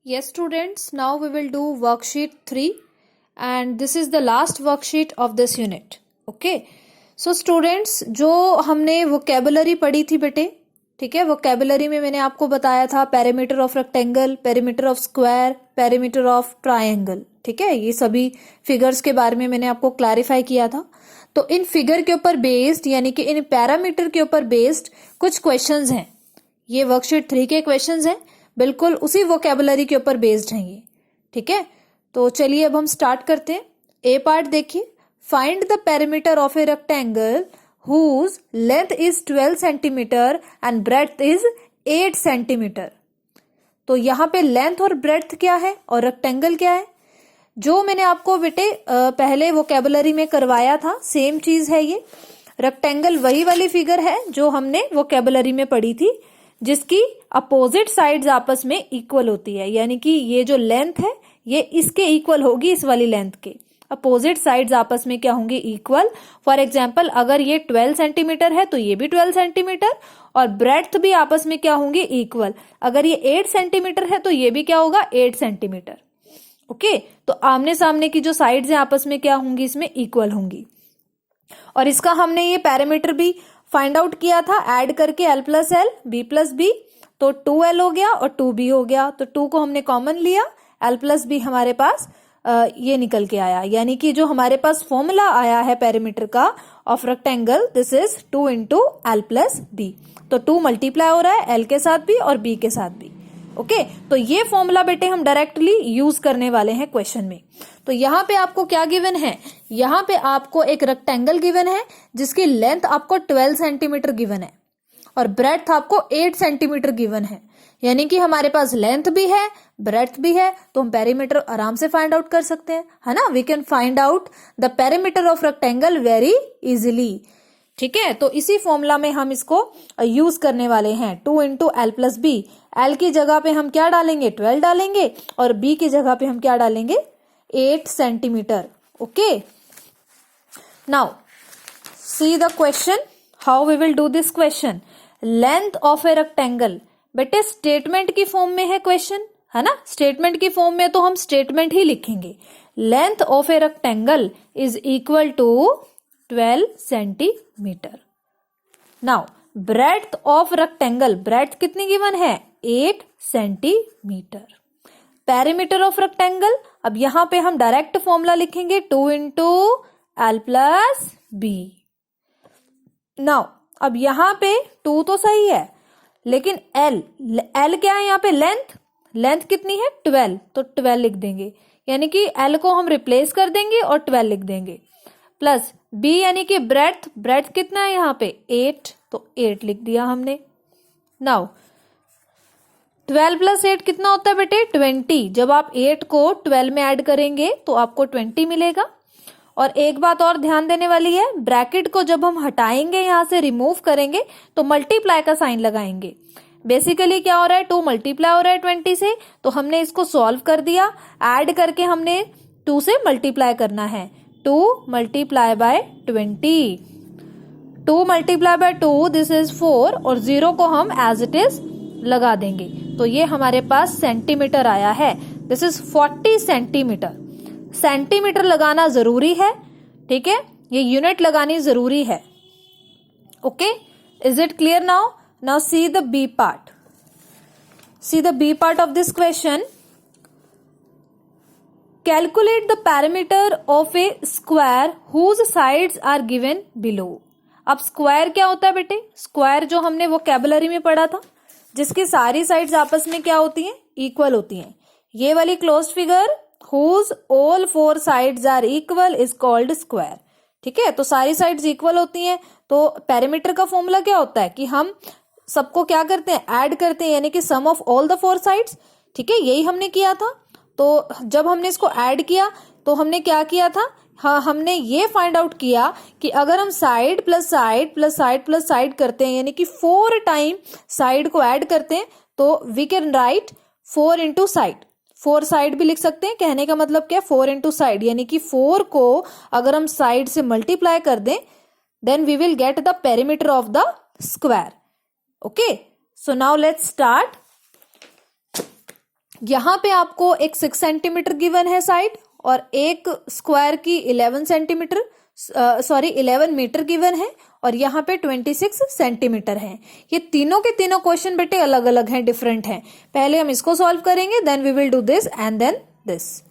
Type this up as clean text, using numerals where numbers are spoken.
Yes, students, now we will do worksheet 3 and this is the last worksheet of this unit. Okay. So students, जो हमने vocabulary पढ़ी थी बेटे, ठीक है, vocabulary में मैंने आपको बताया था perimeter of rectangle, perimeter of square, perimeter of triangle, ठीक है, ये सभी फिगर्स के बारे में मैंने आपको क्लैरिफाई किया था. तो इन फिगर के ऊपर बेस्ड यानी कि इन पैरामीटर के ऊपर बेस्ड कुछ क्वेश्चंस हैं. ये वर्कशीट 3 के क्वेश्चंस हैं, बिल्कुल उसी वोकेबुलरी के ऊपर बेस्ड हैं ये, ठीक है. तो चलिए अब हम स्टार्ट करते हैं. ए पार्ट देखिए, find the perimeter of a rectangle whose length is 12 centimetre and breadth is 8 centimetre. तो यहाँ पे लेंथ और ब्रेड्थ क्या है और रेक्टेंगल क्या है, जो मैंने आपको बेटे पहले वोकेबुलरी में करवाया था सेम चीज है ये. रेक्टेंगल वही वाली फिगर है जो हमने वोकेबुलरी में पढ़ी थी, जिसकी अपोजिट साइड्स आपस में इक्वल होती है, यानी कि ये जो लेंथ है ये इसके इक्वल होगी, इस वाली लेंथ के अपोजिट साइड्स आपस में क्या होंगी, इक्वल. फॉर एग्जांपल अगर ये 12 सेंटीमीटर है तो ये भी 12 सेंटीमीटर और ब्रेड्थ भी आपस में क्या होंगे, इक्वल. अगर ये 8 सेंटीमीटर है तो ये भी क्या होगा, 8 सेंटीमीटर. ओके, तो आमने सामने की जो साइड्स हैं आपस में क्या होंगी, इसमें इक्वल होंगी. और इसका हमने ये पैरामीटर भी फाइंड आउट किया था ऐड करके l plus L B plus B, तो 2l हो गया और 2b हो गया. तो 2 को हमने कॉमन लिया, l प्लस बी हमारे पास ये निकल के आया, यानी कि जो हमारे पास फॉर्मूला आया है पेरीमीटर का of rectangle, this is 2 into L plus B. तो 2 मल्टीप्लाई हो रहा है l के साथ भी और b के साथ भी. ओके, तो ये फॉर्मूला बेटे हम डायरेक्टली यूज करने वाले हैं क्वेश्चन में. तो यहाँ पे आपको क्या गिवन है, यहाँ पे आपको एक रेक्टेंगल गिवन है जिसकी लेंथ आपको 12 सेंटीमीटर गिवन है और ब्रेड्थ आपको 8 सेंटीमीटर गिवन है, यानी कि हमारे पास लेंथ भी है ब्रेड्थ भी है, तो हम पेरीमीटर आराम से फाइंड आउट कर सकते हैं, है ना. We can find out the perimeter of rectangle very easily, ठीक है. तो इसी फॉर्मूला में हम इसको यूज करने वाले हैं. 2 into L plus B, L की जगह पे हम क्या डालेंगे, 12 डालेंगे और बी की जगह पे हम क्या डालेंगे, 8 centimetre. Okay, now see the question, how we will do this question. Length of a rectangle, बेटे स्टेटमेंट की फॉर्म में है क्वेश्चन, है ना. स्टेटमेंट की फॉर्म में तो हम स्टेटमेंट ही लिखेंगे. Length of a rectangle is equal to 12 centimetre. Now breadth of rectangle, breadth कितनी गिवन है, 8 सेंटीमीटर. पेरीमीटर ऑफ रेक्टेंगल, अब यहां पे हम डायरेक्ट फॉर्मूला लिखेंगे 2 into L plus B. Now अब यहां पे 2 तो सही है, लेकिन एल क्या है यहाँ पे, लेंथ कितनी है 12, तो 12 लिख देंगे, यानी कि एल को हम रिप्लेस कर देंगे और 12 लिख देंगे. प्लस बी यानी कि ब्रेड्थ कितना है यहाँ पे 8, तो 8 लिख दिया हमने. नाउ 12 प्लस 8 कितना होता है बेटे, 20. जब आप 8 को 12 में ऐड करेंगे तो आपको 20 मिलेगा. और एक बात और ध्यान देने वाली है, ब्रैकेट को जब हम हटाएंगे, यहाँ से रिमूव करेंगे तो मल्टीप्लाई का साइन लगाएंगे. बेसिकली क्या हो रहा है, 2 मल्टीप्लाई हो रहा है 20 से, तो हमने इसको सॉल्व कर दिया, ऐड करके हमने 2 से मल्टीप्लाई करना है. 2 multiply by 20, 2 multiply by 2 this is 4 और 0 को हम एज इट इज लगा देंगे, तो ये हमारे पास सेंटीमीटर आया है. This is 40 centimetre. सेंटीमीटर लगाना जरूरी है, ठीक है, ये यूनिट लगानी जरूरी है. Okay, is it clear now. Now see the B part. See the B part of this question. Calculate the parameter of a square whose sides are given below. अब स्क्वायर क्या होता है बेटे, स्क्वायर जो हमने वोकैबुलरी में पढ़ा था, जिसकी सारी साइड्स आपस में क्या होती हैं, इक्वल होती हैं. ये वाली closed figure whose all 4 sides are equal is called square. ठीक है, तो सारी साइड्स इक्वल होती हैं. तो पेरीमीटर का फॉर्मूला क्या होता है कि हम सबको क्या करते हैं, ऐड करते हैं, यानी कि सम ऑफ ऑल द 4 साइड्स. ठीक है, यही हमने किया था. तो जब हमने इसको ऐड किया तो हमने क्या किया था, हाँ, हमने ये फाइंड आउट किया कि अगर हम side plus side plus side plus side करते हैं, यानी कि 4 टाइम साइड को ऐड करते हैं, तो we can write 4 into side. 4 side भी लिख सकते हैं, कहने का मतलब क्या, 4 इंटू साइड, यानी कि 4 को अगर हम साइड से मल्टीप्लाई कर दें, then we will get the perimeter of the square. Okay, so now let's start. यहाँ पे आपको एक 6 सेंटीमीटर गिवन है साइड और एक स्क्वायर की 11 सेंटीमीटर 11 मीटर गिवन है और यहाँ पे 26 सेंटीमीटर है। ये तीनों के तीनों क्वेश्चन बेटे अलग अलग हैं, डिफरेंट हैं। पहले हम इसको सॉल्व करेंगे, then we will do this and then this.